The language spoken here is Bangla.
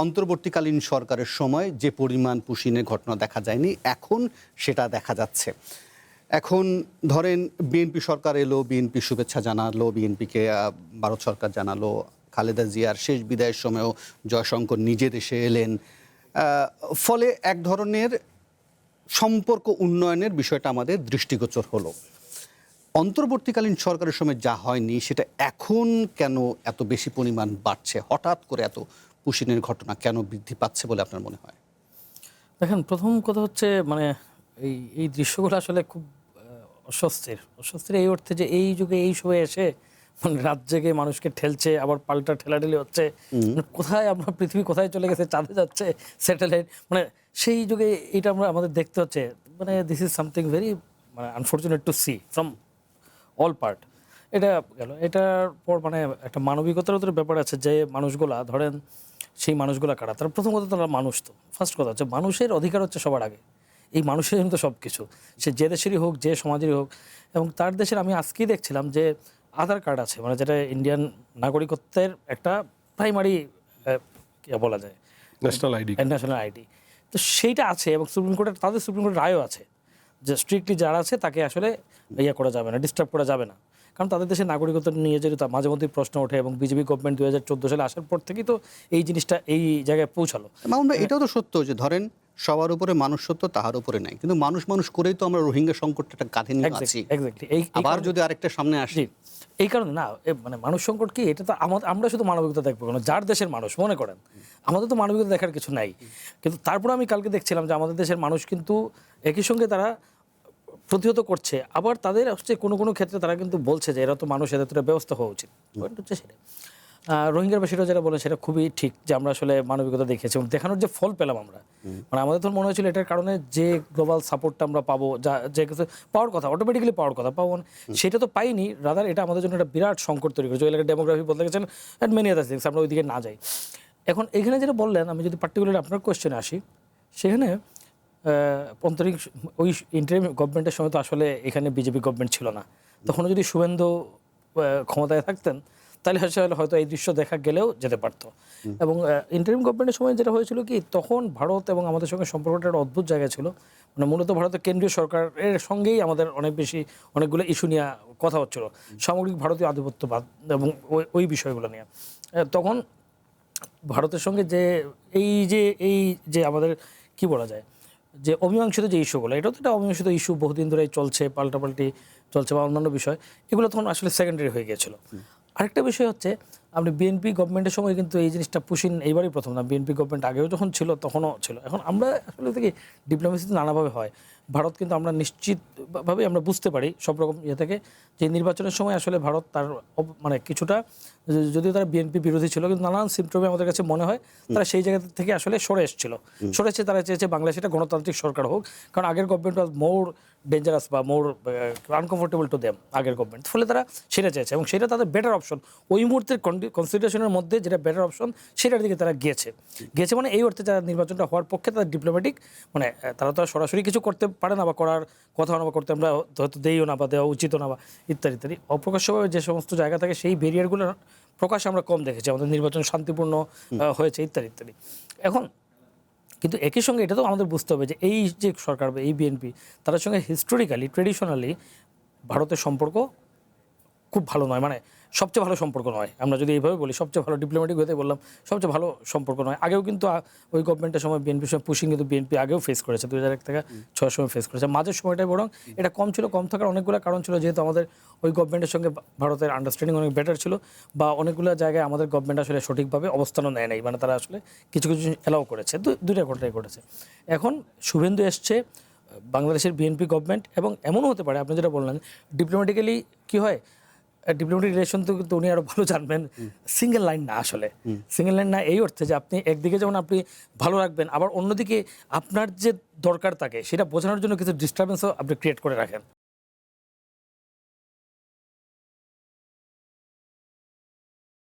অন্তর্বর্তীকালীন সরকারের সময় যে পরিমাণ পুশিনের ঘটনা দেখা যায়নি, এখন সেটা দেখা যাচ্ছে। এখন ধরেন বিএনপি সরকার এলো, বিএনপি শুভেচ্ছা জানালো, বিএনপিকে ভারত সরকার জানালো, খালেদা জিয়ার শেষ বিদায়ের সময়ও জয়শঙ্কর নিজে দেশে এলেন। ফলে এক ধরনের সম্পর্ক উন্নয়নের বিষয়টা আমাদের দৃষ্টিগোচর হলো। অন্তর্বর্তীকালীন সরকারের সময় যা হয়নি সেটা এখন কেন এত বেশি পরিমাণ বাড়ছে? হঠাৎ করে এত পুশিনের ঘটনা কেন বৃদ্ধি পাচ্ছে বলে আপনার মনে হয়? দেখেন, প্রথম কথা হচ্ছে মানে এই দৃশ্যগুলো আসলে খুব অস্বস্তির এই অর্থে যে এই যুগে এই সময়ে এসে মানে রাত জেগে মানুষকে ঠেলছে, আবার পাল্টা ঠেলাঠেলি হচ্ছে। মানে কোথায় আমরা পৃথিবী কোথায় চলে গেছে, চাঁদে যাচ্ছে স্যাটেলাইট, মানে সেই যুগে এটা আমাদের দেখতে হচ্ছে। মানে দিস ইজ সামথিং ভেরি মানে unfortunate to see from all part. এটা গেল, এটার পর মানে একটা মানবিকতার ওদের ব্যাপার আছে যে মানুষগুলা ধরেন সেই মানুষগুলা কারা, তার প্রথম কথা তারা মানুষ। তো ফার্স্ট কথা হচ্ছে মানুষের অধিকার হচ্ছে সবার আগে। এই মানুষের জন্য তো সব কিছু, সে যে দেশেরই হোক, যে সমাজেরই হোক। এবং তার দেশের আমি আজকেই দেখছিলাম যে আধার কার্ড আছে, মানে যেটা ইন্ডিয়ান নাগরিকত্বের একটা প্রাইমারি বলা যায় ন্যাশনাল আইডি। তো সেইটা আছে এবং সুপ্রিম কোর্টের তাদের সুপ্রিম কোর্টের রায়ও আছে যে স্ট্রিক্টলি যারা আছে তাকে আসলে করা যাবে না, ডিস্টার্ব করা যাবে না। কারণ তাদের দেশের নাগরিকত্ব নিয়ে যেটা মাঝে মধ্যেই প্রশ্ন ওঠে এবং বিজেপি গভর্নমেন্ট 2014 সালে আসার পর থেকেই তো এই জিনিসটা এই জায়গায় পৌঁছালো। মামুন ভাই, এটাও তো সত্য যে ধরেন সবার উপরে মানুষ সত্য, তাহার উপরে নাই, কিন্তু মানুষ মানুষ করেই তো আমরা রোহিঙ্গা সংকটটা কাঁধে নিয়ে আছি। আবার যদি আরেকটা সামনে আসে, এই কারণে না মানে মানুষ সংকট কি, এটা তো আমরা শুধু মানবিকতা দেখবো কেন, যার দেশের মানুষ মনে করেন, আমাদের তো মানবিকতা দেখার কিছু নাই। কিন্তু তারপরে আমি কালকে দেখছিলাম যে আমাদের দেশের মানুষ কিন্তু একই সঙ্গে তারা প্রতিহত করছে, আবার তাদের হচ্ছে কোনো কোনো ক্ষেত্রে তারা কিন্তু বলছে যে এরা তো মানুষ, এদের তো ব্যবস্থা হওয়া উচিত। পয়েন্ট হচ্ছে সেটা রোহিঙ্গার বিষয়টা যেটা বলেন সেটা খুবই ঠিক, যে আমরা আসলে মানবিকতা দেখিয়েছি এবং দেখানোর যে ফল পেলাম আমরা, মানে আমাদের তো মনে হয়েছিল এটার কারণে যে গ্লোবাল সাপোর্টটা আমরা পাবো, যা যে কিছু পাওয়ার কথা, অটোমেটিক্যালি পাওয়ার কথা পাবো, সেটা তো পাইনি। রাদার এটা আমাদের জন্য একটা বিরাট সংকট তৈরি করেছে। ওই এলাকার ডেমোগ্রাফি বলতে গেছেন অ্যান্ড মেনি আদার থিংস, আমরা ওইদিকে না যাই। এখন এখানে যেটা বললেন, আমি যদি পার্টিকুলার আপনার কোয়েশ্চেনে আসি, সেখানে অন্তরিক ওই ইন্টারিম গভর্নমেন্টের সময় তো আসলে এখানে বিজেপি গভর্নমেন্ট ছিল না। তখন যদি শুভেন্দু ক্ষমতায় থাকতেন তাহলে হয়তো এই দৃশ্য দেখা গেলেও যেতে পারতো। এবং ইন্টারিম গভর্নমেন্টের সময় যেটা হয়েছিল কি, তখন ভারত এবং আমাদের সঙ্গে সম্পর্কটা একটা অদ্ভুত জায়গায় ছিল। মানে মূলত ভারতের কেন্দ্রীয় সরকারের সঙ্গেই আমাদের অনেকগুলো ইস্যু নিয়ে কথা হচ্ছিল, সামগ্রিক ভারতীয় আধিপত্যবাদ এবং ওই বিষয়গুলো নিয়ে। তখন ভারতের সঙ্গে এই যে আমাদের কি বলা যায় যে অমীমাংসিত যে ইস্যুগুলো, এটা তো একটা অমীমাংসিত ইস্যু, বহুদিন ধরে চলছে, পাল্টাপাল্টি চলছে বা অন্যান্য বিষয়, এগুলো তখন আসলে সেকেন্ডারি হয়ে গিয়েছিল। আরেকটা বিষয় হচ্ছে, আপনি বিএনপি গভর্নমেন্টের সময় কিন্তু এই জিনিসটা পুশিন এইবারই প্রথম না, বিএনপি গভর্নমেন্ট আগেও যখন ছিল তখনও ছিল। এখন আমরা আসলে থেকে ডিপ্লোমেসিতে নানাভাবে হয়, ভারত কিন্তু আমরা নিশ্চিতভাবে আমরা বুঝতে পারি সব রকম থেকে যে নির্বাচনের সময় আসলে ভারত তার মানে কিছুটা, যদিও তারা বিএনপি বিরোধী ছিল, কিন্তু নানান সিমটমে আমাদের কাছে মনে হয় তারা সেই জায়গা থেকে আসলে সরে এসে তারা চেয়েছে বাংলাদেশে একটা গণতান্ত্রিক সরকার হোক। কারণ আগের গভর্নমেন্ট ওয়াজ মোর ডেঞ্জারাস বা মোর আনকমফোর্টেবল টু দেম, আগের গভর্নমেন্ট। ফলে তারা সেটা চেয়েছে এবং সেটা তাদের বেটার অপশন, ওই মুহূর্তের কনসিডারেশনের মধ্যে যেটা বেটার অপশন সেটার দিকে তারা গিয়েছে। মানে এই অর্থে যারা নির্বাচনটা হওয়ার পক্ষে তারা ডিপ্লোম্যাটিক, মানে তারা তো সরাসরি কিছু করতে পারে না বা করার কথা না বা করতে আমরা হয়তো দেইও না বা দেওয়া উচিত না বা ইত্যাদি ইত্যাদি। অপ্রকাশ্যভাবে যে সমস্ত জায়গা থাকে সেই ব্যারিয়ারগুলো প্রকাশ আমরা কম দেখেছি, আমাদের নির্বাচন শান্তিপূর্ণ হয়েছে ইত্যাদি ইত্যাদি। এখন কিন্তু একই সঙ্গে এটা তো আমাদের বুঝতে হবে যে এই যে সরকার বা এই বিএনপি, তাদের সঙ্গে হিস্টোরিক্যালি ট্রেডিশনালি ভারতের সম্পর্ক খুব ভালো নয়, মানে সবচেয়ে ভালো সম্পর্ক নয়। আমরা যদি এইভাবে বলি সবচেয়ে ভালো ডিপ্লোম্যাটিক হতে বললাম, সবচেয়ে ভালো সম্পর্ক নয়। আগেও কিন্তু ওই গভর্নমেন্টের সময় বিএনপির সময় পুশিং কিন্তু বিএনপি আগেও ফেস করেছে, 2001 থেকে 2006 সময় ফেস করেছে। মাঝের সময়টাই বরং এটা কম ছিল, কম থাকার অনেকগুলো কারণ ছিল, যেহেতু আমাদের ওই গভর্নমেন্টের সঙ্গে ভারতের আন্ডারস্ট্যান্ডিং অনেক বেটার ছিল, বা অনেকগুলো জায়গায় আমাদের গভর্নমেন্ট আসলে সঠিকভাবে অবস্থানও নেয় নাই, মানে তারা আসলে কিছু কিছু অ্যালাউ করেছে। দুইটা ঘটনাই ঘটেছে। এখন শুভেন্দু এসছে, বাংলাদেশের বিএনপি গভর্নমেন্ট, এবং এমনও হতে পারে আপনি যেটা বললেন ডিপ্লোম্যাটিক্যালি কী হয়, ডিপ্লোম্যাটিক রিলেশন তো কিন্তু উনি আরও ভালো জানবেন, সিঙ্গেল লাইন না, আসলে সিঙ্গেল লাইন না এই অর্থে যে আপনি একদিকে যেমন আপনি ভালো রাখবেন, আবার অন্যদিকে আপনার যে দরকার থাকে সেটা বোঝানোর জন্য কিছু ডিস্টারবেন্সও আপনি ক্রিয়েট করে রাখেন।